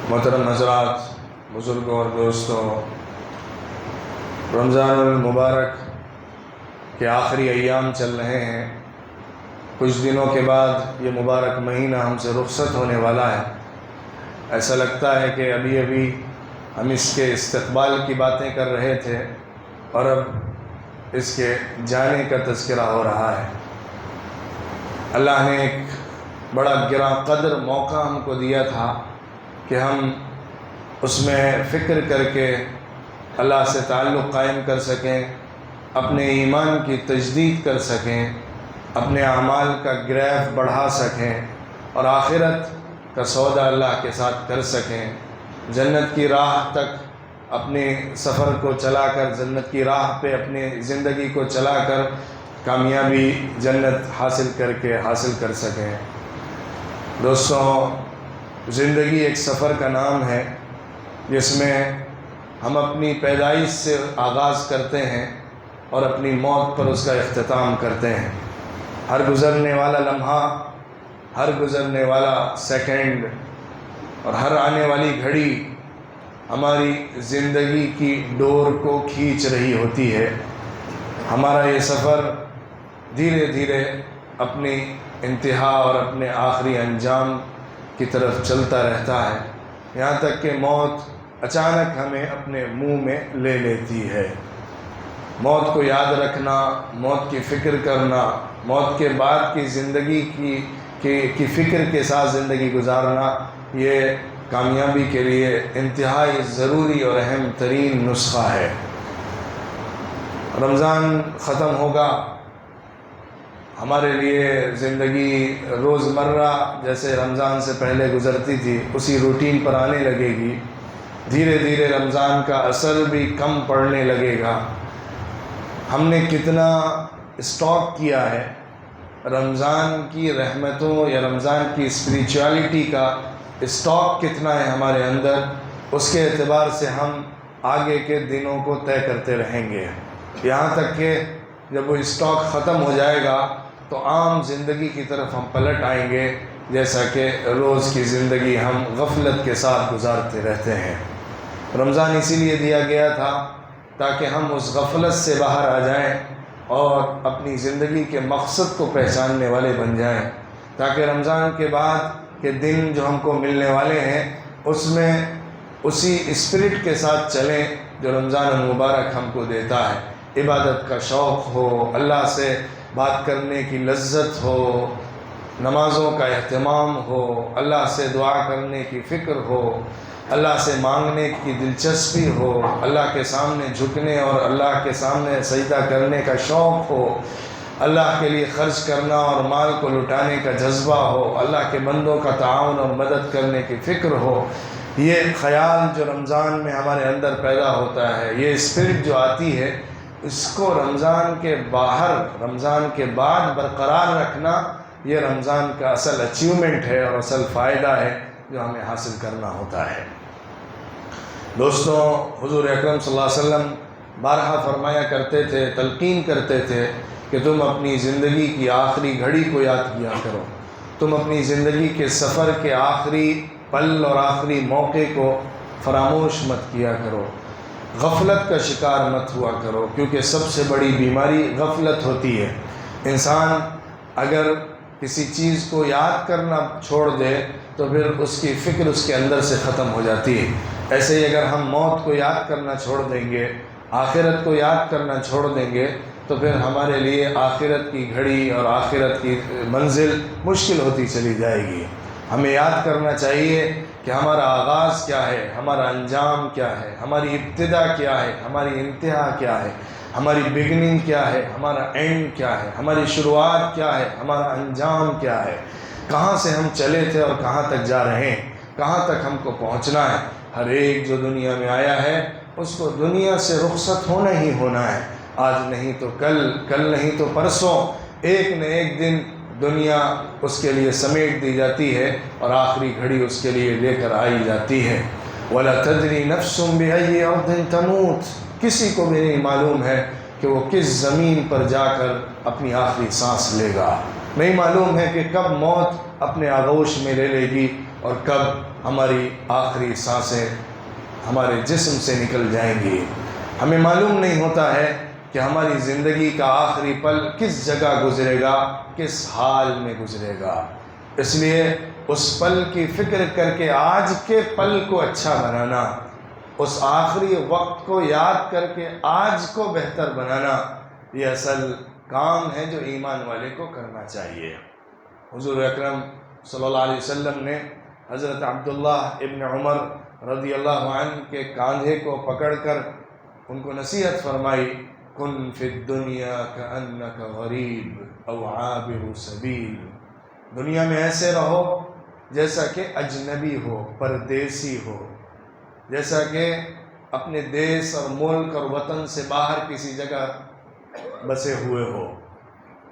محترم حضرات، بزرگوں اور دوستوں، رمضان المبارک کے آخری ایام چل رہے ہیں۔ کچھ دنوں کے بعد یہ مبارک مہینہ ہم سے رخصت ہونے والا ہے۔ ایسا لگتا ہے کہ ابھی ابھی ہم اس کے استقبال کی باتیں کر رہے تھے اور اب اس کے جانے کا تذکرہ ہو رہا ہے۔ اللہ نے ایک بڑا گراں قدر موقع ہم کو دیا تھا کہ ہم اس میں فکر کر کے اللہ سے تعلق قائم کر سکیں، اپنے ایمان کی تجدید کر سکیں، اپنے اعمال کا گریف بڑھا سکیں اور آخرت کا سودا اللہ کے ساتھ کر سکیں، جنت کی راہ تک اپنے سفر کو چلا کر، جنت کی راہ پہ اپنی زندگی کو چلا کر کامیابی جنت حاصل کر سکیں۔ دوستوں، زندگی ایک سفر کا نام ہے جس میں ہم اپنی پیدائش سے آغاز کرتے ہیں اور اپنی موت پر اس کا اختتام کرتے ہیں۔ ہر گزرنے والا لمحہ، ہر گزرنے والا سیکنڈ اور ہر آنے والی گھڑی ہماری زندگی کی ڈور کو کھینچ رہی ہوتی ہے۔ ہمارا یہ سفر دھیرے دھیرے اپنی انتہا اور اپنے آخری انجام کی طرف چلتا رہتا ہے، یہاں تک کہ موت اچانک ہمیں اپنے منہ میں لے لیتی ہے۔ موت کو یاد رکھنا، موت کی فکر کرنا، موت کے بعد کی زندگی کی فکر کے ساتھ زندگی گزارنا، یہ کامیابی کے لیے انتہائی ضروری اور اہم ترین نسخہ ہے۔ رمضان ختم ہوگا، ہمارے لیے زندگی روزمرہ جیسے رمضان سے پہلے گزرتی تھی اسی روٹین پر آنے لگے گی۔ دھیرے دھیرے رمضان کا اثر بھی کم پڑنے لگے گا۔ ہم نے کتنا اسٹاک کیا ہے رمضان کی رحمتوں یا رمضان کی اسپریچولیٹی کا اسٹاک کتنا ہے ہمارے اندر، اس کے اعتبار سے ہم آگے کے دنوں کو طے کرتے رہیں گے، یہاں تک کہ جب وہ اسٹاک ختم ہو جائے گا تو عام زندگی کی طرف ہم پلٹ آئیں گے، جیسا کہ روز کی زندگی ہم غفلت کے ساتھ گزارتے رہتے ہیں۔ رمضان اسی لیے دیا گیا تھا تاکہ ہم اس غفلت سے باہر آ جائیں اور اپنی زندگی کے مقصد کو پہچاننے والے بن جائیں، تاکہ رمضان کے بعد کے دن جو ہم کو ملنے والے ہیں اس میں اسی اسپرٹ کے ساتھ چلیں جو رمضان المبارک ہم کو دیتا ہے۔ عبادت کا شوق ہو، اللہ سے بات کرنے کی لذت ہو، نمازوں کا اہتمام ہو، اللہ سے دعا کرنے کی فکر ہو، اللہ سے مانگنے کی دلچسپی ہو، اللہ کے سامنے جھکنے اور اللہ کے سامنے سجدہ کرنے کا شوق ہو، اللہ کے لیے خرچ کرنا اور مال کو لٹانے کا جذبہ ہو، اللہ کے بندوں کا تعاون اور مدد کرنے کی فکر ہو۔ یہ خیال جو رمضان میں ہمارے اندر پیدا ہوتا ہے، یہ اسپرٹ جو آتی ہے، اس کو رمضان کے باہر، رمضان کے بعد برقرار رکھنا، یہ رمضان کا اصل اچیومنٹ ہے اور اصل فائدہ ہے جو ہمیں حاصل کرنا ہوتا ہے۔ دوستوں، حضور اکرم صلی اللہ علیہ وسلم بارہا فرمایا کرتے تھے، تلقین کرتے تھے کہ تم اپنی زندگی کی آخری گھڑی کو یاد کیا کرو، تم اپنی زندگی کے سفر کے آخری پل اور آخری موقع کو فراموش مت کیا کرو، غفلت کا شکار مت ہوا کرو، کیونکہ سب سے بڑی بیماری غفلت ہوتی ہے۔ انسان اگر کسی چیز کو یاد کرنا چھوڑ دے تو پھر اس کی فکر اس کے اندر سے ختم ہو جاتی ہے۔ ایسے ہی اگر ہم موت کو یاد کرنا چھوڑ دیں گے، آخرت کو یاد کرنا چھوڑ دیں گے تو پھر ہمارے لیے آخرت کی گھڑی اور آخرت کی منزل مشکل ہوتی چلی جائے گی۔ ہمیں یاد کرنا چاہیے کہ ہمارا آغاز کیا ہے، ہمارا انجام کیا ہے، ہماری ابتدا کیا ہے، ہماری انتہا کیا ہے، ہماری بگننگ کیا ہے، ہمارا اینڈ کیا ہے، ہماری شروعات کیا ہے، ہمارا انجام کیا ہے، کہاں سے ہم چلے تھے اور کہاں تک جا رہے ہیں، کہاں تک ہم کو پہنچنا ہے۔ ہر ایک جو دنیا میں آیا ہے اس کو دنیا سے رخصت ہونا ہی ہونا ہے، آج نہیں تو کل، کل نہیں تو پرسوں، ایک نہ ایک دن دنیا اس کے لیے سمیٹ دی جاتی ہے اور آخری گھڑی اس کے لیے لے کر آئی جاتی ہے۔ وَلَا تَدْرِي نَفْسٌ بِأَيِّ أَرْضٍ تَمُوتُ، کسی کو بھی نہیں معلوم ہے کہ وہ کس زمین پر جا کر اپنی آخری سانس لے گا، نہیں معلوم ہے کہ کب موت اپنے آغوش میں لے لے گی اور کب ہماری آخری سانسیں ہمارے جسم سے نکل جائیں گی۔ ہمیں معلوم نہیں ہوتا ہے کہ ہماری زندگی کا آخری پل کس جگہ گزرے گا، کس حال میں گزرے گا۔ اس لیے اس پل کی فکر کر کے آج کے پل کو اچھا بنانا، اس آخری وقت کو یاد کر کے آج کو بہتر بنانا، یہ اصل کام ہے جو ایمان والے کو کرنا چاہیے۔ حضور اکرم صلی اللہ علیہ وسلم نے حضرت عبداللہ ابن عمر رضی اللہ عنہ کے کاندھے کو پکڑ کر ان کو نصیحت فرمائی، کن فی الدنیا کأنک غریب او عابر سبیل، دنیا میں ایسے رہو جیسا کہ اجنبی ہو، پردیسی ہو، جیسا کہ اپنے دیس اور ملک اور وطن سے باہر کسی جگہ بسے ہوئے ہو،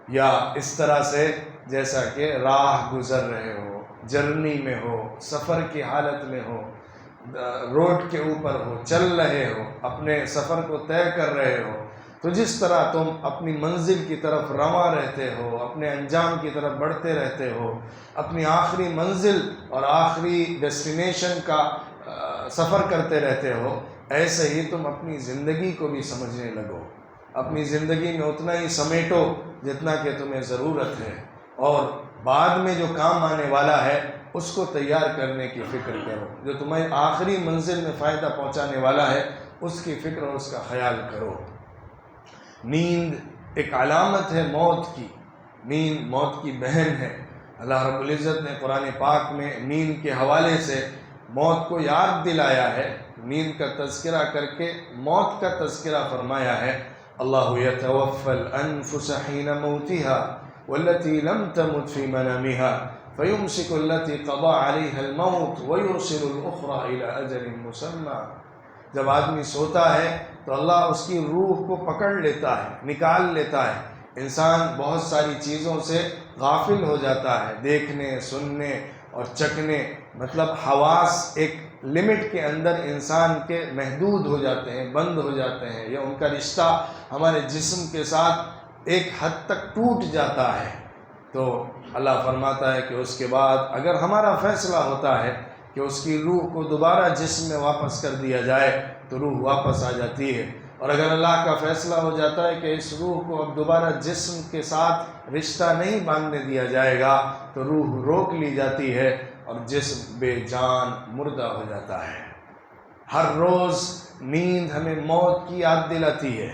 یا اس طرح سے جیسا کہ راہ گزر رہے ہو، جرنی میں ہو، سفر کی حالت میں ہو، روڈ کے اوپر ہو، چل رہے ہو، اپنے سفر کو طے کر رہے ہو، تو جس طرح تم اپنی منزل کی طرف رواں رہتے ہو، اپنے انجام کی طرف بڑھتے رہتے ہو، اپنی آخری منزل اور آخری ڈیسٹینیشن کا سفر کرتے رہتے ہو، ایسے ہی تم اپنی زندگی کو بھی سمجھنے لگو، اپنی زندگی میں اتنا ہی سمیٹو جتنا کہ تمہیں ضرورت ہے، اور بعد میں جو کام آنے والا ہے اس کو تیار کرنے کی فکر کرو، جو تمہیں آخری منزل میں فائدہ پہنچانے والا ہے اس کی فکر اور اس کا خیال کرو۔ نیند ایک علامت ہے موت کی، نیند موت کی بہن ہے۔ اللہ رب العزت نے قرآن پاک میں نیند کے حوالے سے موت کو یاد دلایا ہے، نیند کا تذکرہ کر کے موت کا تذکرہ فرمایا ہے۔ اللہ یتوفی الانفس حین موتها والتي لم تمت في منامها فيمسك التي قضى عليها الموت ويرسل الأخرى إلى أجل مسمى۔ جب آدمی سوتا ہے تو اللہ اس کی روح کو پکڑ لیتا ہے، نکال لیتا ہے۔ انسان بہت ساری چیزوں سے غافل ہو جاتا ہے، دیکھنے، سننے اور چکھنے، مطلب حواس ایک لمٹ کے اندر انسان کے محدود ہو جاتے ہیں، بند ہو جاتے ہیں، یا ان کا رشتہ ہمارے جسم کے ساتھ ایک حد تک ٹوٹ جاتا ہے۔ تو اللہ فرماتا ہے کہ اس کے بعد اگر ہمارا فیصلہ ہوتا ہے کہ اس کی روح کو دوبارہ جسم میں واپس کر دیا جائے تو روح واپس آ جاتی ہے، اور اگر اللہ کا فیصلہ ہو جاتا ہے کہ اس روح کو اب دوبارہ جسم کے ساتھ رشتہ نہیں باندھنے دیا جائے گا تو روح روک لی جاتی ہے اور جسم بے جان مردہ ہو جاتا ہے۔ ہر روز نیند ہمیں موت کی یاد دلاتی ہے۔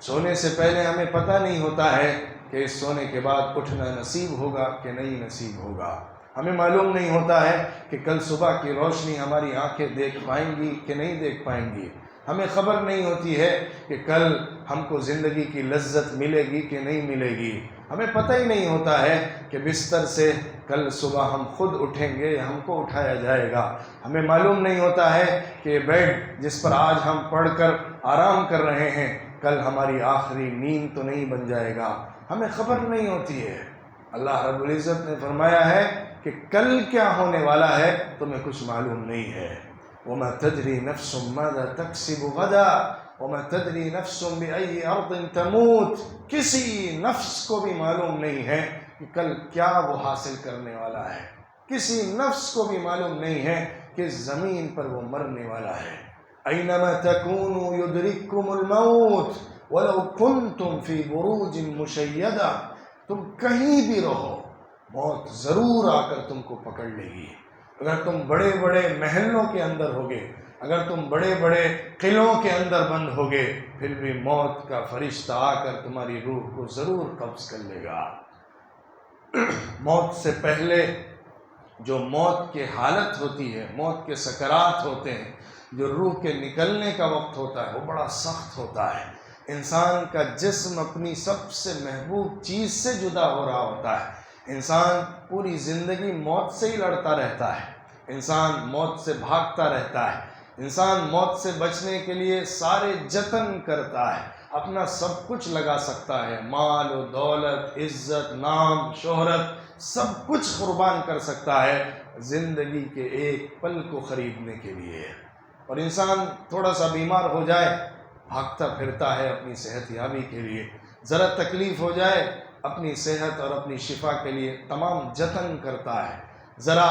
سونے سے پہلے ہمیں پتہ نہیں ہوتا ہے کہ اس سونے کے بعد اٹھنا نصیب ہوگا کہ نہیں نصیب ہوگا۔ ہمیں معلوم نہیں ہوتا ہے کہ کل صبح کی روشنی ہماری آنکھیں دیکھ پائیں گی کہ نہیں دیکھ پائیں گی۔ ہمیں خبر نہیں ہوتی ہے کہ کل ہم کو زندگی کی لذت ملے گی کہ نہیں ملے گی۔ ہمیں پتہ ہی نہیں ہوتا ہے کہ بستر سے کل صبح ہم خود اٹھیں گے یا ہم کو اٹھایا جائے گا۔ ہمیں معلوم نہیں ہوتا ہے کہ یہ بیڈ جس پر آج ہم پڑھ کر آرام کر رہے ہیں کل ہماری آخری نیند تو نہیں بن جائے گا۔ ہمیں خبر نہیں ہوتی ہے۔ اللہ رب العزت نے فرمایا ہے کہ کل کیا ہونے والا ہے تمہیں کچھ معلوم نہیں ہے۔ وَمَا تَدْرِي نَفْسٌ مَاذَا تَكْسِبُ غَدًا وَمَا تَدْرِي نَفْسٌ بِأَيِّ أَرْضٍ تَمُوتُ، کسی نفس کو بھی معلوم نہیں ہے کہ کل کیا وہ حاصل کرنے والا ہے، کسی نفس کو بھی معلوم نہیں ہے کہ زمین پر وہ مرنے والا ہے۔ أَيْنَمَا تَكُونُوا يُدْرِككُّمُ الْمَوْتُ وَلَوْ كُنْتُمْ فِي بُرُوجٍ مُشَيَّدَةٍ، تم کہیں بھی رہو موت ضرور آ کر تم کو پکڑ لے گی۔ اگر تم بڑے بڑے محلوں کے اندر ہوگے، اگر تم بڑے بڑے قلعوں کے اندر بند ہوگے، پھر بھی موت کا فرشتہ آ کر تمہاری روح کو ضرور قبض کر لے گا۔ موت سے پہلے جو موت کی حالت ہوتی ہے، موت کے سکرات ہوتے ہیں، جو روح کے نکلنے کا وقت ہوتا ہے وہ بڑا سخت ہوتا ہے۔ انسان کا جسم اپنی سب سے محبوب چیز سے جدا ہو رہا ہوتا ہے۔ انسان پوری زندگی موت سے ہی لڑتا رہتا ہے، انسان موت سے بھاگتا رہتا ہے، انسان موت سے بچنے کے لیے سارے جتن کرتا ہے، اپنا سب کچھ لگا سکتا ہے، مال و دولت، عزت، نام، شہرت، سب کچھ قربان کر سکتا ہے زندگی کے ایک پل کو خریدنے کے لیے۔ اور انسان تھوڑا سا بیمار ہو جائے بھاگتا پھرتا ہے اپنی صحت یابی کے لیے، ذرا تکلیف ہو جائے اپنی صحت اور اپنی شفا کے لیے تمام جتن کرتا ہے، ذرا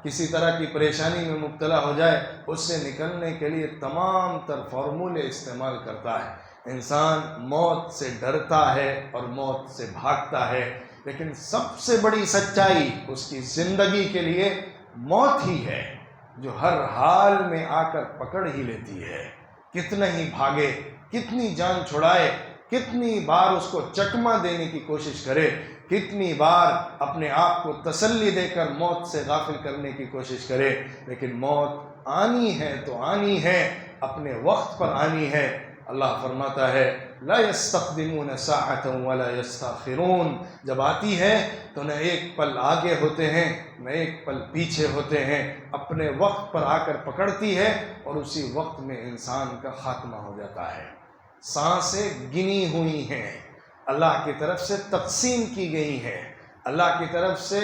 کسی طرح کی پریشانی میں مبتلا ہو جائے، اس سے نکلنے کے لیے تمام تر فارمولے استعمال کرتا ہے۔ انسان موت سے ڈرتا ہے اور موت سے بھاگتا ہے، لیکن سب سے بڑی سچائی اس کی زندگی کے لیے موت ہی ہے، جو ہر حال میں آ کر پکڑ ہی لیتی ہے۔ کتنا ہی بھاگے، کتنی جان چھڑائے، کتنی بار اس کو چکمہ دینے کی کوشش کرے، کتنی بار اپنے آپ کو تسلی دے کر موت سے غافل کرنے کی کوشش کرے، لیکن موت آنی ہے تو آنی ہے، اپنے وقت پر آنی ہے۔ اللہ فرماتا ہے لا يستقدمون ساعة ولا يستأخرون، جب آتی ہے تو نہ ایک پل آگے ہوتے ہیں نہ ایک پل پیچھے ہوتے ہیں، اپنے وقت پر آ کر پکڑتی ہے اور اسی وقت میں انسان کا خاتمہ ہو جاتا ہے۔ سانسیں گنی ہوئی ہیں، اللہ کی طرف سے تقسیم کی گئی ہیں، اللہ کی طرف سے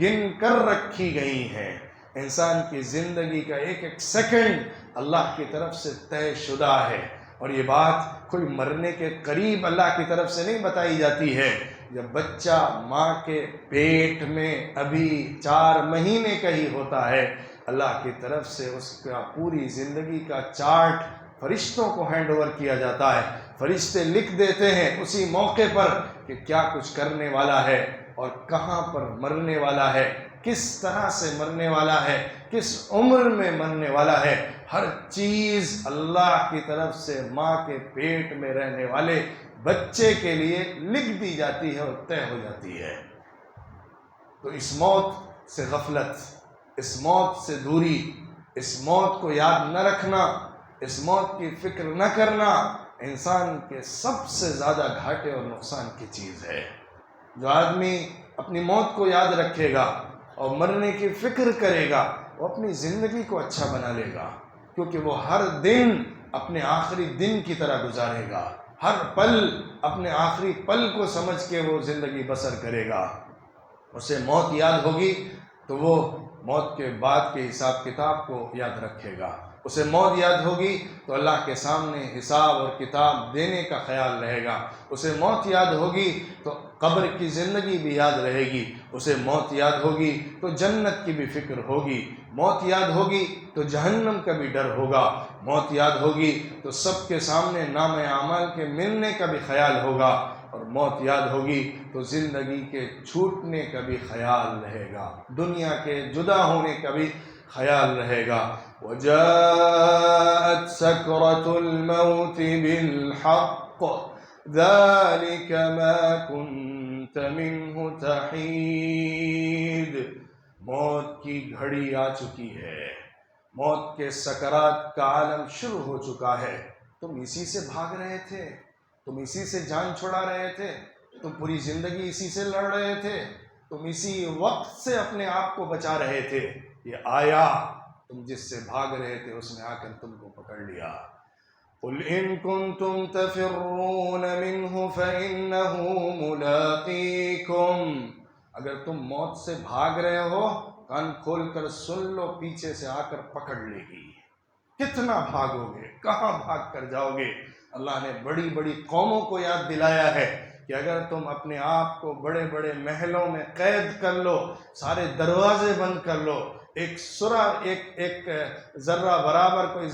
گن کر رکھی گئی ہیں۔ انسان کی زندگی کا ایک ایک سیکنڈ اللہ کی طرف سے طے شدہ ہے، اور یہ بات کوئی مرنے کے قریب اللہ کی طرف سے نہیں بتائی جاتی ہے۔ جب بچہ ماں کے پیٹ میں ابھی 4 مہینے کا ہی ہوتا ہے، اللہ کی طرف سے اس کا پوری زندگی کا چارٹ فرشتوں کو ہینڈ اوور کیا جاتا ہے۔ فرشتے لکھ دیتے ہیں اسی موقع پر کہ کیا کچھ کرنے والا ہے اور کہاں پر مرنے والا ہے، کس طرح سے مرنے والا ہے، کس عمر میں مرنے والا ہے۔ ہر چیز اللہ کی طرف سے ماں کے پیٹ میں رہنے والے بچے کے لیے لکھ دی جاتی ہے اور طے ہو جاتی ہے۔ تو اس موت سے غفلت، اس موت سے دوری، اس موت کو یاد نہ رکھنا، اس موت کی فکر نہ کرنا انسان کے سب سے زیادہ گھاٹے اور نقصان کی چیز ہے۔ جو آدمی اپنی موت کو یاد رکھے گا اور مرنے کی فکر کرے گا، وہ اپنی زندگی کو اچھا بنا لے گا، کیونکہ وہ ہر دن اپنے آخری دن کی طرح گزارے گا، ہر پل اپنے آخری پل کو سمجھ کے وہ زندگی بسر کرے گا۔ اسے موت یاد ہوگی تو وہ موت کے بعد کے حساب کتاب کو یاد رکھے گا، اسے موت یاد ہوگی تو اللہ کے سامنے حساب اور کتاب دینے کا خیال رہے گا، اسے موت یاد ہوگی تو قبر کی زندگی بھی یاد رہے گی، اسے موت یاد ہوگی تو جنت کی بھی فکر ہوگی، موت یاد ہوگی تو جہنم کا بھی ڈر ہوگا، موت یاد ہوگی تو سب کے سامنے نام اعمال کے ملنے کا بھی خیال ہوگا، اور موت یاد ہوگی تو زندگی کے چھوٹنے کا بھی خیال رہے گا، دنیا کے جدا ہونے کا بھی خیال رہے گا۔ وَجَاءَتْ سَكْرَةُ الْمَوْتِ بِالْحَقِّ ذَلِكَ مَا كُنْتَ مِنْهُ تَحِيدُ، موت کی گھڑی آ چکی ہے، موت کے سکرات کا عالم شروع ہو چکا ہے۔ تم اسی سے بھاگ رہے تھے، تم اسی سے جان چھڑا رہے تھے، تم پوری زندگی اسی سے لڑ رہے تھے، تم اسی وقت سے اپنے آپ کو بچا رہے تھے، یہ آیا، تم جس سے بھاگ رہے تھے اس نے آ کر تم کو پکڑ لیا۔ قُلْ إِن كُنتُمْ تَفِرُّونَ مِنْهُ فَإِنَّهُ مُلَاقِيكُمْ، اگر تم موت سے بھاگ رہے ہو، کان کھول کر سن لو، پیچھے سے آ کر پکڑ لے گی۔ کتنا بھاگو گے، کہاں بھاگ کر جاؤ گے؟ اللہ نے بڑی بڑی قوموں کو یاد دلایا ہے کہ اگر تم اپنے آپ کو بڑے بڑے محلوں میں قید کر لو، سارے دروازے بند کر لو، ایک سرا ایک ذرہ برابر کوئی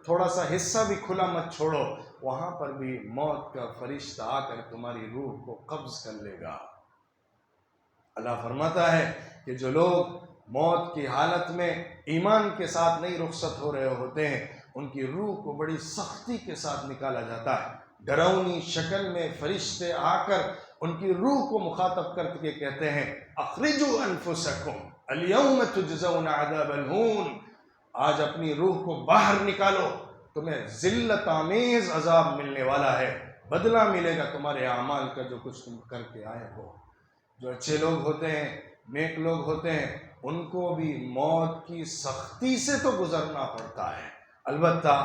تھوڑا سا حصہ بھی کھلا مت چھوڑو، وہاں پر بھی موت کا فرشتہ آ کر تمہاری روح کو قبض کر لے گا۔ اللہ فرماتا ہے کہ جو لوگ موت کی حالت میں ایمان کے ساتھ نہیں رخصت ہو رہے ہوتے ہیں، ان کی روح کو بڑی سختی کے ساتھ نکالا جاتا ہے، ڈراؤنی شکل میں فرشتے آ کر ان کی روح کو مخاطب کر کے کہتے ہیں اخرجوا انفسکم اليوم تجزون عذاب الہون، آج اپنی روح کو باہر نکالو، تمہیں ذلت آمیز عذاب ملنے والا ہے، بدلہ ملے گا تمہارے اعمال کا جو کچھ تم کر کے آئے ہو۔ جو اچھے لوگ ہوتے ہیں، نیک لوگ ہوتے ہیں، ان کو بھی موت کی سختی سے تو گزرنا پڑتا ہے، البتہ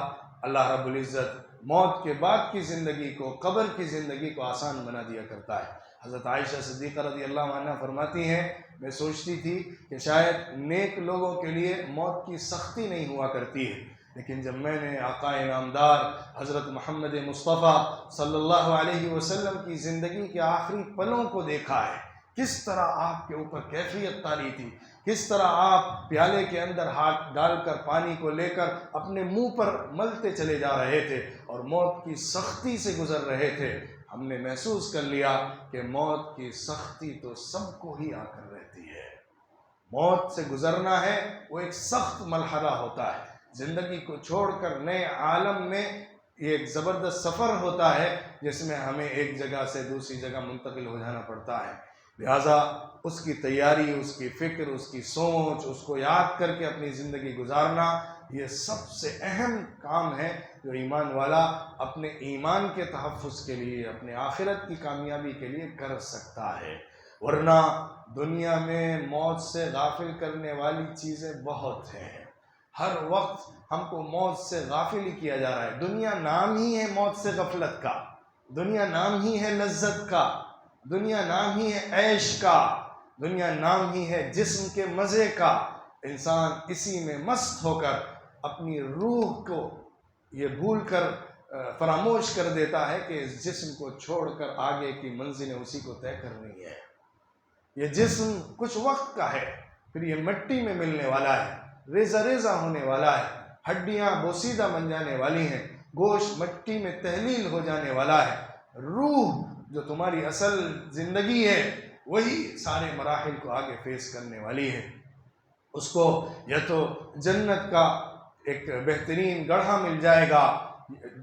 اللہ رب العزت موت کے بعد کی زندگی کو، قبر کی زندگی کو آسان بنا دیا کرتا ہے۔ حضرت عائشہ صدیقہ رضی اللہ عنہ فرماتی ہیں میں سوچتی تھی کہ شاید نیک لوگوں کے لیے موت کی سختی نہیں ہوا کرتی ہے، لیکن جب میں نے آقا انعامدار حضرت محمد مصطفیٰ صلی اللہ علیہ وسلم کی زندگی کے آخری پلوں کو دیکھا ہے، کس طرح آپ کے اوپر کیفیت تاری تھی، کس طرح آپ پیالے کے اندر ہاتھ ڈال کر پانی کو لے کر اپنے منہ پر ملتے چلے جا رہے تھے اور موت کی سختی سے گزر رہے تھے، ہم نے محسوس کر لیا کہ موت کی سختی تو سب کو ہی آ کر رہتی ہے۔ موت سے گزرنا ہے وہ ایک سخت مرحلہ ہوتا ہے، زندگی کو چھوڑ کر نئے عالم میں یہ ایک زبردست سفر ہوتا ہے جس میں ہمیں ایک جگہ سے دوسری جگہ منتقل ہو جانا پڑتا ہے۔ لہٰذا اس کی تیاری، اس کی فکر، اس کی سوچ، اس کو یاد کر کے اپنی زندگی گزارنا، یہ سب سے اہم کام ہے جو ایمان والا اپنے ایمان کے تحفظ کے لیے، اپنے آخرت کی کامیابی کے لیے کر سکتا ہے۔ ورنہ دنیا میں موت سے غافل کرنے والی چیزیں بہت ہیں، ہر وقت ہم کو موت سے غافل ہی کیا جا رہا ہے۔ دنیا نام ہی ہے موت سے غفلت کا، دنیا نام ہی ہے لذت کا، دنیا نام ہی ہے عیش کا، دنیا نام ہی ہے جسم کے مزے کا۔ انسان اسی میں مست ہو کر اپنی روح کو یہ بھول کر فراموش کر دیتا ہے کہ اس جسم کو چھوڑ کر آگے کی منزلیں اسی کو طے کرنی ہے۔ یہ جسم کچھ وقت کا ہے، پھر یہ مٹی میں ملنے والا ہے، ریزہ ریزہ ہونے والا ہے، ہڈیاں بوسیدہ بن جانے والی ہیں، گوشت مٹی میں تحلیل ہو جانے والا ہے۔ روح جو تمہاری اصل زندگی ہے وہی سارے مراحل کو آگے فیس کرنے والی ہے۔ اس کو یا تو جنت کا ایک بہترین گڑھا مل جائے گا،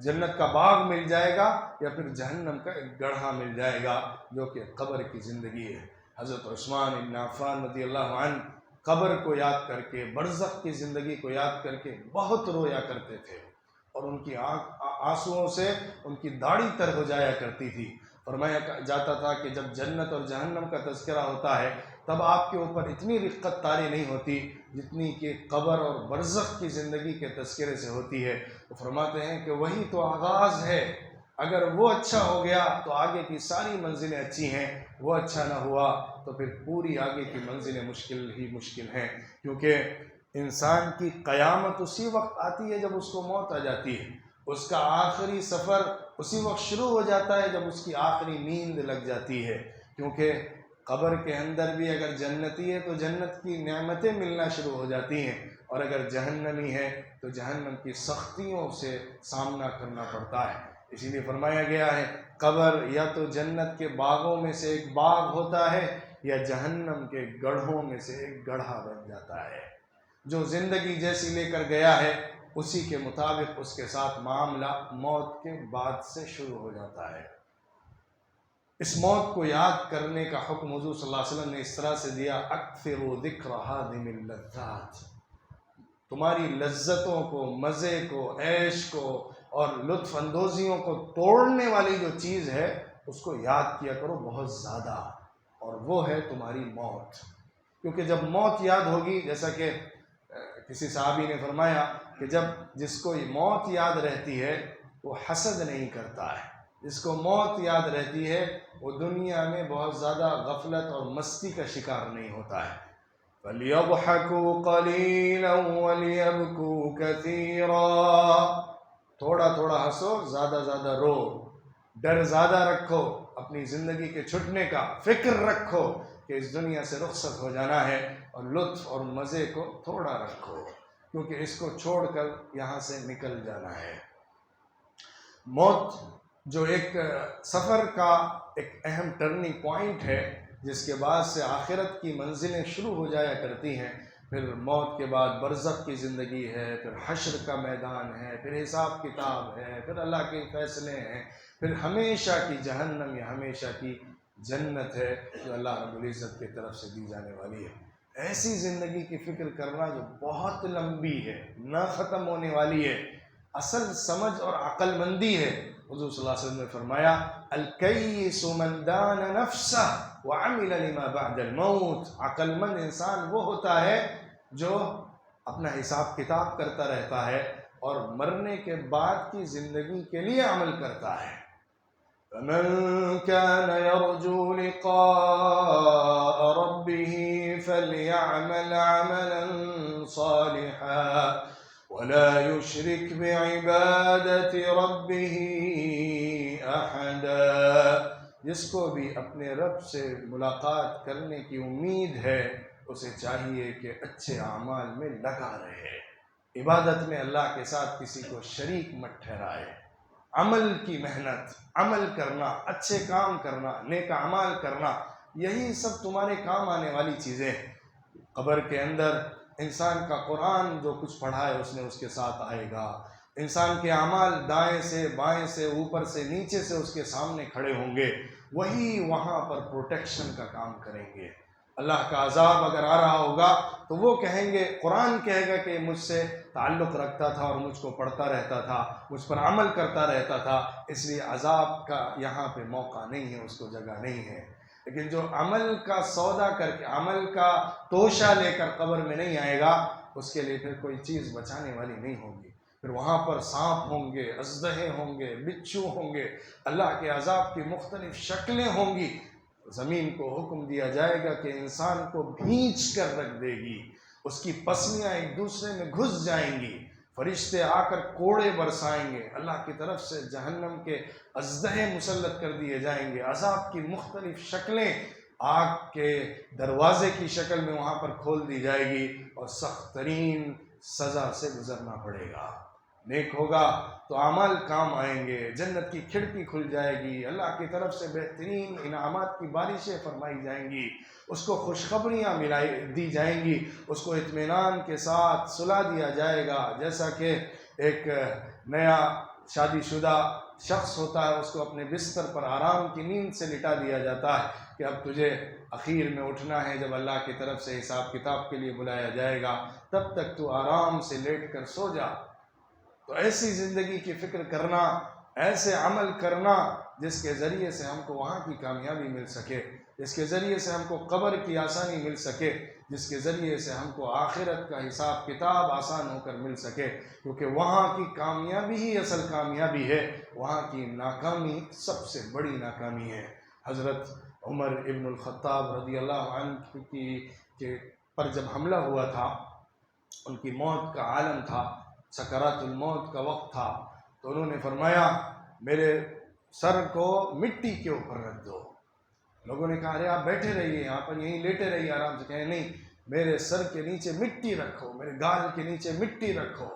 جنت کا باغ مل جائے گا، یا پھر جہنم کا ایک گڑھا مل جائے گا جو کہ قبر کی زندگی ہے۔ حضرت عثمان بن عفان رضی اللہ عنہ قبر کو یاد کر کے، برزخ کی زندگی کو یاد کر کے بہت رویا کرتے تھے، اور ان کی آنسوؤں سے ان کی داڑھی تر ہو جایا کرتی تھی۔ فرمایا جاتا تھا کہ جب جنت اور جہنم کا تذکرہ ہوتا ہے تب آپ کے اوپر اتنی رقت طاری نہیں ہوتی جتنی کہ قبر اور برزخ کی زندگی کے تذکرے سے ہوتی ہے۔ تو فرماتے ہیں کہ وہی تو آغاز ہے، اگر وہ اچھا ہو گیا تو آگے کی ساری منزلیں اچھی ہیں، وہ اچھا نہ ہوا تو پھر پوری آگے کی منزلیں مشکل ہی مشکل ہیں، کیونکہ انسان کی قیامت اسی وقت آتی ہے جب اس کو موت آ جاتی ہے، اس کا آخری سفر اسی وقت شروع ہو جاتا ہے جب اس کی آخری نیند لگ جاتی ہے، کیونکہ قبر کے اندر بھی اگر جنتی ہے تو جنت کی نعمتیں ملنا شروع ہو جاتی ہیں، اور اگر جہنمی ہے تو جہنم کی سختیوں سے سامنا کرنا پڑتا ہے۔ اسی لیے فرمایا گیا ہے قبر یا تو جنت کے باغوں میں سے ایک باغ ہوتا ہے یا جہنم کے گڑھوں میں سے ایک گڑھا بن جاتا ہے۔ جو زندگی جیسی لے کر گیا ہے اسی کے مطابق اس کے ساتھ معاملہ موت کے بعد سے شروع ہو جاتا ہے۔ اس موت کو یاد کرنے کا حکم حضور صلی اللہ علیہ وسلم نے اس طرح سے دیا، اکثروا ذکر ہادم اللذات، تمہاری لذتوں کو، مزے کو، عیش کو اور لطف اندوزیوں کو توڑنے والی جو چیز ہے اس کو یاد کیا کرو بہت زیادہ، اور وہ ہے تمہاری موت۔ کیونکہ جب موت یاد ہوگی، جیسا کہ کسی صحابی نے فرمایا کہ جس کو موت یاد رہتی ہے وہ حسد نہیں کرتا ہے، جس کو موت یاد رہتی ہے وہ دنیا میں بہت زیادہ غفلت اور مستی کا شکار نہیں ہوتا ہے۔ فَلْيَضْحَكُوا قَلِيلًا وَلْيَبْكُوا كَثِيرًا، تھوڑا تھوڑا ہنسو، زیادہ زیادہ رو، ڈر زیادہ رکھو اپنی زندگی کے چھٹنے کا، فکر رکھو کہ اس دنیا سے رخصت ہو جانا ہے، اور لطف اور مزے کو تھوڑا رکھو کیونکہ اس کو چھوڑ کر یہاں سے نکل جانا ہے۔ موت جو ایک سفر کا ایک اہم ٹرننگ پوائنٹ ہے جس کے بعد سے آخرت کی منزلیں شروع ہو جایا کرتی ہیں، پھر موت کے بعد برزخ کی زندگی ہے، پھر حشر کا میدان ہے، پھر حساب کتاب ہے، پھر اللہ کے فیصلے ہیں، پھر ہمیشہ کی جہنم یا ہمیشہ کی جنت ہے جو اللہ رب العزت کی طرف سے دی جانے والی ہے۔ ایسی زندگی کی فکر کرنا جو بہت لمبی ہے، نہ ختم ہونے والی ہے، اصل سمجھ اور عقل مندی ہے۔ حضور صلی اللہ علیہ وسلم نے فرمایا الکیس من دان نفسہ وعمل لما بعد الموت، عقل مند انسان وہ ہوتا ہے جو اپنا حساب کتاب کرتا رہتا ہے اور مرنے کے بعد کی زندگی کے لیے عمل کرتا ہے۔ فمن كان يرجو لقاء ربه فليعمل عملا صالحا ولا يشرك بعبادة ربه أحدا، جس کو بھی اپنے رب سے ملاقات کرنے کی امید ہے اسے چاہیے کہ اچھے اعمال میں لگا رہے، عبادت میں اللہ کے ساتھ کسی کو شریک مت ٹھہرائے، عمل کی محنت، عمل کرنا، اچھے کام کرنا، نیک اعمال کرنا، یہی سب تمہارے کام آنے والی چیزیں ہیں۔ قبر کے اندر انسان کا قرآن جو کچھ پڑھا ہے اس نے اس کے ساتھ آئے گا، انسان کے اعمال دائیں سے بائیں سے اوپر سے نیچے سے اس کے سامنے کھڑے ہوں گے، وہی وہاں پر پروٹیکشن کا کام کریں گے۔ اللہ کا عذاب اگر آ رہا ہوگا تو وہ کہیں گے، قرآن کہے گا کہ مجھ سے تعلق رکھتا تھا اور مجھ کو پڑھتا رہتا تھا، مجھ پر عمل کرتا رہتا تھا، اس لیے عذاب کا یہاں پہ موقع نہیں ہے، اس کو جگہ نہیں ہے۔ لیکن جو عمل کا سودا کر کے، عمل کا توشہ لے کر قبر میں نہیں آئے گا، اس کے لیے پھر کوئی چیز بچانے والی نہیں ہوگی۔ پھر وہاں پر سانپ ہوں گے، اژدہے ہوں گے، بچھو ہوں گے، اللہ کے عذاب کی مختلف شکلیں ہوں گی۔ زمین کو حکم دیا جائے گا کہ انسان کو بھینچ کر رکھ دے گی، اس کی پسلیاں ایک دوسرے میں گھس جائیں گی، فرشتے آ کر کوڑے برسائیں گے، اللہ کی طرف سے جہنم کے اژدہے مسلط کر دیے جائیں گے، عذاب کی مختلف شکلیں آگ کے دروازے کی شکل میں وہاں پر کھول دی جائے گی، اور سخت ترین سزا سے گزرنا پڑے گا۔ نیک ہوگا تو اعمال کام آئیں گے، جنت کی کھڑکی کھل جائے گی، اللہ کی طرف سے بہترین انعامات کی بارشیں فرمائی جائیں گی، اس کو خوشخبریاں دی جائیں گی، اس کو اطمینان کے ساتھ سلا دیا جائے گا۔ جیسا کہ ایک نیا شادی شدہ شخص ہوتا ہے، اس کو اپنے بستر پر آرام کی نیند سے لٹا دیا جاتا ہے کہ اب تجھے اخیر میں اٹھنا ہے، جب اللہ کی طرف سے حساب کتاب کے لیے بلایا جائے گا، تب تک تو آرام سے لیٹ کر سو جا۔ تو ایسی زندگی کی فکر کرنا، ایسے عمل کرنا جس کے ذریعے سے ہم کو وہاں کی کامیابی مل سکے، جس کے ذریعے سے ہم کو قبر کی آسانی مل سکے، جس کے ذریعے سے ہم کو آخرت کا حساب کتاب آسان ہو کر مل سکے، کیونکہ وہاں کی کامیابی ہی اصل کامیابی ہے، وہاں کی ناکامی سب سے بڑی ناکامی ہے۔ حضرت عمر ابن الخطاب رضی اللہ عنہ کی پر جب حملہ ہوا تھا، ان کی موت کا عالم تھا، سکرات الموت کا وقت تھا، تو انہوں نے فرمایا میرے سر کو مٹی کے اوپر رکھ دو۔ لوگوں نے کہا ارے آپ بیٹھے رہیے یہاں پر، یہیں لیٹے رہیے آرام سے۔ کہیں نہیں، میرے سر کے نیچے مٹی رکھو، میرے گال کے نیچے مٹی رکھو۔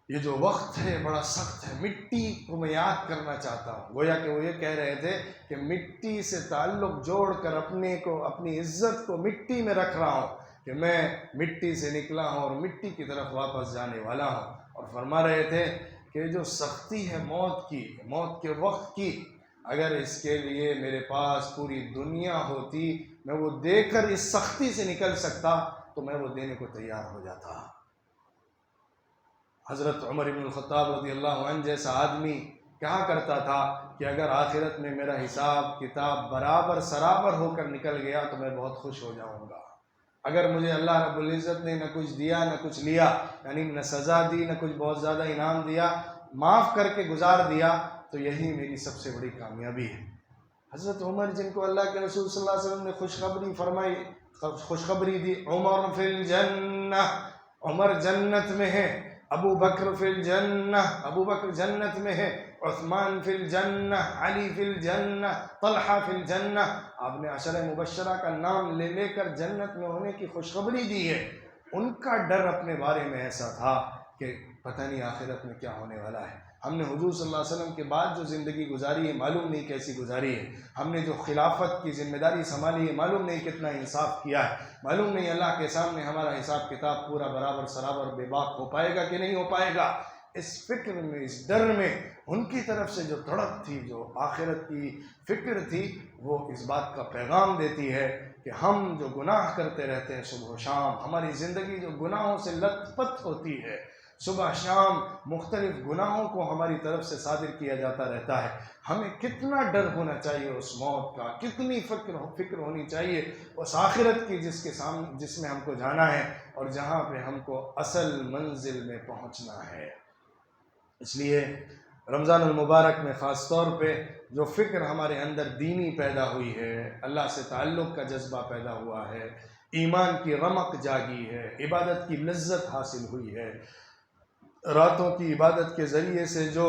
یہ جو وقت ہے بڑا سخت ہے، مٹی کو میں یاد کرنا چاہتا ہوں۔ گویا کہ وہ یہ کہہ رہے تھے کہ مٹی سے تعلق جوڑ کر اپنی عزت کو مٹی میں رکھ رہا ہوں، کہ میں مٹی سے نکلا ہوں اور مٹی کی طرف واپس جانے والا ہوں۔ اور فرما رہے تھے کہ جو سختی ہے موت کی، موت کے وقت کی، اگر اس کے لیے میرے پاس پوری دنیا ہوتی، میں وہ دے کر اس سختی سے نکل سکتا تو میں وہ دینے کو تیار ہو جاتا۔ حضرت عمر بن الخطاب رضی اللہ عنہ جیسا آدمی کہا کرتا تھا کہ اگر آخرت میں میرا حساب کتاب برابر سرابر ہو کر نکل گیا تو میں بہت خوش ہو جاؤں گا۔ اگر مجھے اللہ رب العزت نے نہ کچھ دیا نہ کچھ لیا، یعنی نہ سزا دی نہ کچھ بہت زیادہ انعام دیا، معاف کر کے گزار دیا، تو یہی میری سب سے بڑی کامیابی ہے۔ حضرت عمر جن کو اللہ کے رسول صلی اللہ علیہ وسلم نے خوشخبری فرمائی، خوشخبری دی، عمر فی الجنہ، عمر جنت میں ہے، ابو بکر فی الجنہ، ابو بکر جنت میں ہے، عثمان فی الجنہ، علی فی الجنہ، طلحہ فی الجنہ۔ آپ نے عشرہ مبشرہ کا نام لے لے کر جنت میں ہونے کی خوشخبری دی ہے۔ ان کا ڈر اپنے بارے میں ایسا تھا کہ پتہ نہیں آخرت میں کیا ہونے والا ہے۔ ہم نے حضور صلی اللہ علیہ وسلم کے بعد جو زندگی گزاری ہے معلوم نہیں کیسی گزاری ہے، ہم نے جو خلافت کی ذمہ داری سنبھالی ہے معلوم نہیں کتنا انصاف کیا ہے، معلوم نہیں اللہ کے سامنے ہمارا حساب کتاب پورا برابر سرابر بے باک ہو پائے گا کہ نہیں ہو پائے گا۔ اس فکر میں، اس ڈر میں ان کی طرف سے جو تڑپ تھی، جو آخرت کی فکر تھی، وہ اس بات کا پیغام دیتی ہے کہ ہم جو گناہ کرتے رہتے ہیں صبح و شام، ہماری زندگی جو گناہوں سے لت پت ہوتی ہے، صبح شام مختلف گناہوں کو ہماری طرف سے صادر کیا جاتا رہتا ہے، ہمیں کتنا ڈر ہونا چاہیے اس موت کا، کتنی فکر ہونی چاہیے اس آخرت کی جس میں ہم کو جانا ہے اور جہاں پہ ہم کو اصل منزل میں پہنچنا ہے۔ اس لیے رمضان المبارک میں خاص طور پہ جو فکر ہمارے اندر دینی پیدا ہوئی ہے، اللہ سے تعلق کا جذبہ پیدا ہوا ہے، ایمان کی رمق جاگی ہے، عبادت کی لذت حاصل ہوئی ہے، راتوں کی عبادت کے ذریعے سے جو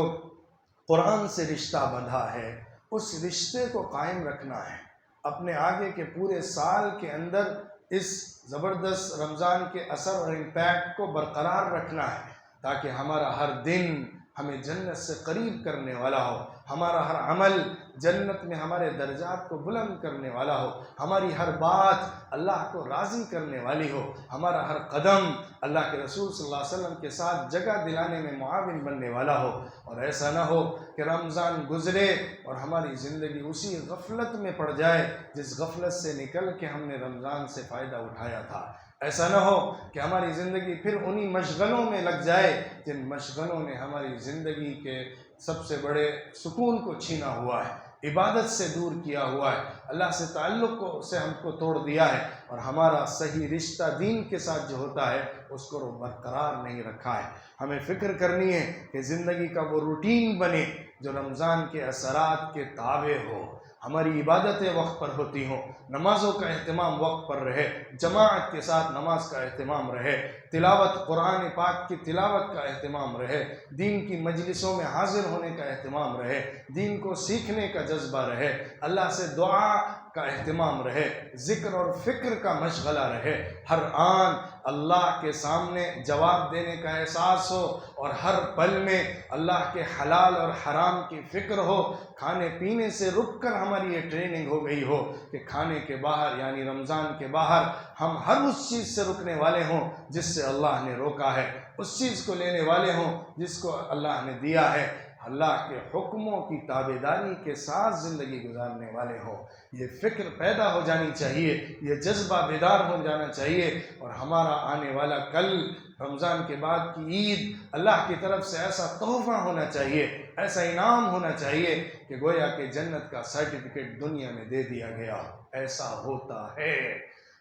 قرآن سے رشتہ بندھا ہے، اس رشتے کو قائم رکھنا ہے۔ اپنے آگے کے پورے سال کے اندر اس زبردست رمضان کے اثر اور امپیکٹ کو برقرار رکھنا ہے، تاکہ ہمارا ہر دن ہمیں جنت سے قریب کرنے والا ہو، ہمارا ہر عمل جنت میں ہمارے درجات کو بلند کرنے والا ہو، ہماری ہر بات اللہ کو راضی کرنے والی ہو، ہمارا ہر قدم اللہ کے رسول صلی اللہ علیہ وسلم کے ساتھ جگہ دلانے میں معاون بننے والا ہو، اور ایسا نہ ہو کہ رمضان گزرے اور ہماری زندگی اسی غفلت میں پڑ جائے جس غفلت سے نکل کے ہم نے رمضان سے فائدہ اٹھایا تھا۔ ایسا نہ ہو کہ ہماری زندگی پھر انہی مشغلوں میں لگ جائے جن مشغلوں نے ہماری زندگی کے سب سے بڑے سکون کو چھینا ہوا ہے، عبادت سے دور کیا ہوا ہے، اللہ سے تعلق سے ہم کو توڑ دیا ہے، اور ہمارا صحیح رشتہ دین کے ساتھ جو ہوتا ہے اس کو برقرار نہیں رکھا ہے۔ ہمیں فکر کرنی ہے کہ زندگی کا وہ روٹین بنے جو رمضان کے اثرات کے تابع ہو، ہماری عبادتیں وقت پر ہوتی ہوں، نمازوں کا اہتمام وقت پر رہے، جماعت کے ساتھ نماز کا اہتمام رہے، تلاوت قرآن پاک کی تلاوت کا اہتمام رہے، دین کی مجلسوں میں حاضر ہونے کا اہتمام رہے، دین کو سیکھنے کا جذبہ رہے، اللہ سے دعا کا اہتمام رہے، ذکر اور فکر کا مشغلہ رہے، ہر آن اللہ کے سامنے جواب دینے کا احساس ہو، اور ہر پل میں اللہ کے حلال اور حرام کی فکر ہو، کھانے پینے سے رک کر ہماری یہ ٹریننگ ہو گئی ہو کہ کھانے کے باہر یعنی رمضان کے باہر ہم ہر اس چیز سے رکنے والے ہوں جس سے اللہ نے روکا ہے، اس چیز کو لینے والے ہوں جس کو اللہ نے دیا ہے، اللہ کے حکموں کی تابعداری کے ساتھ زندگی گزارنے والے ہوں۔ یہ فکر پیدا ہو جانی چاہیے، یہ جذبہ بیدار ہو جانا چاہیے، اور ہمارا آنے والا کل رمضان کے بعد کی عید اللہ کی طرف سے ایسا تحفہ ہونا چاہیے، ایسا انعام ہونا چاہیے کہ گویا کہ جنت کا سرٹیفکیٹ دنیا میں دے دیا گیا۔ ایسا ہوتا ہے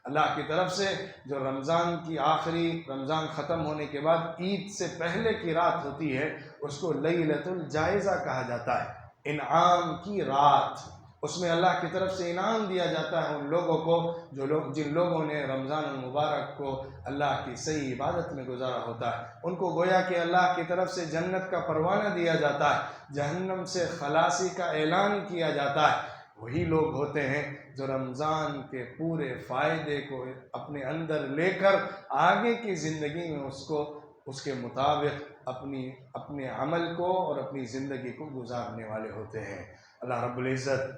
اللہ کی طرف سے۔ جو رمضان کی آخری رمضان ختم ہونے کے بعد عید سے پہلے کی رات ہوتی ہے اس کو لیلۃ الجائزہ کہا جاتا ہے، انعام کی رات۔ اس میں اللہ کی طرف سے انعام دیا جاتا ہے ان لوگوں کو جن لوگوں نے رمضان المبارک کو اللہ کی صحیح عبادت میں گزارا ہوتا ہے، ان کو گویا کہ اللہ کی طرف سے جنت کا پروانہ دیا جاتا ہے، جہنم سے خلاصی کا اعلان کیا جاتا ہے۔ وہی لوگ ہوتے ہیں جو رمضان کے پورے فائدے کو اپنے اندر لے کر آگے کی زندگی میں اس کے مطابق اپنے عمل کو اور اپنی زندگی کو گزارنے والے ہوتے ہیں۔ اللہ رب العزت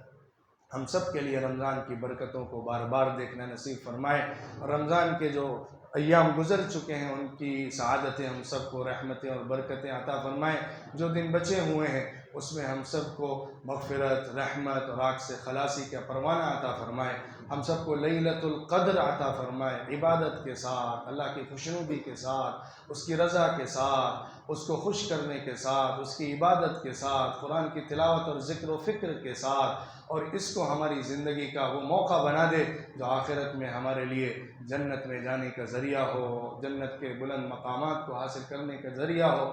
ہم سب کے لیے رمضان کی برکتوں کو بار بار دیکھنا نصیب فرمائے، اور رمضان کے جو ایام گزر چکے ہیں ان کی سعادتیں ہم سب کو رحمتیں اور برکتیں عطا فرمائے، جو دن بچے ہوئے ہیں اس میں ہم سب کو مغفرت، رحمت اور آگ سے خلاصی کا پروانہ عطا فرمائے، ہم سب کو لیلۃ القدر عطا فرمائے، عبادت کے ساتھ، اللہ کی خوشنودی کے ساتھ، اس کی رضا کے ساتھ، اس کو خوش کرنے کے ساتھ، اس کی عبادت کے ساتھ، قرآن کی تلاوت اور ذکر و فکر کے ساتھ، اور اس کو ہماری زندگی کا وہ موقع بنا دے جو آخرت میں ہمارے لیے جنت میں جانے کا ذریعہ ہو، جنت کے بلند مقامات کو حاصل کرنے کا ذریعہ ہو۔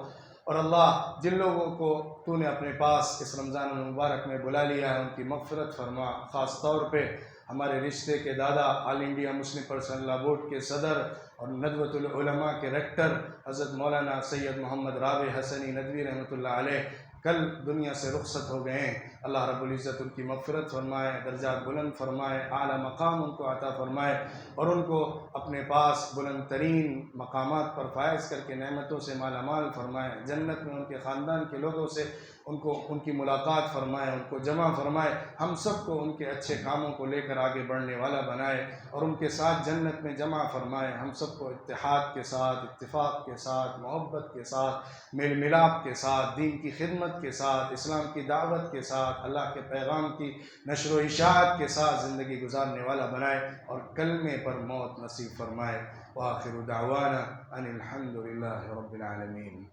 اور اللہ جن لوگوں کو تو نے اپنے پاس اس رمضان المبارک میں بلا لیا ہے ان کی مغفرت فرما، خاص طور پہ ہمارے رشتے کے دادا، آل انڈیا مسلم پرسنل لا بورڈ کے صدر اور ندوۃ العلماء کے ریکٹر حضرت مولانا سید محمد رابع حسنی ندوی رحمۃ اللہ علیہ کل دنیا سے رخصت ہو گئے ہیں۔ اللہ رب العزت ان کی مغفرت فرمائے، درجات بلند فرمائے، اعلیٰ مقام ان کو عطا فرمائے، اور ان کو اپنے پاس بلند ترین مقامات پر فائز کر کے نعمتوں سے مالا مال فرمائے، جنت میں ان کے خاندان کے لوگوں سے ان کی ملاقات فرمائے، ان کو جمع فرمائے، ہم سب کو ان کے اچھے کاموں کو لے کر آگے بڑھنے والا بنائے، اور ان کے ساتھ جنت میں جمع فرمائے، ہم سب کو اتحاد کے ساتھ، اتفاق کے ساتھ، محبت کے ساتھ، میل ملاپ کے ساتھ، دین کی خدمت کے ساتھ، اسلام کی دعوت کے ساتھ، اللہ کے پیغام کی نشر و اشاعت کے ساتھ زندگی گزارنے والا بنائے، اور کلمے پر موت نصیب فرمائے۔ وآخر دعوانا ان الحمد للہ رب العالمین۔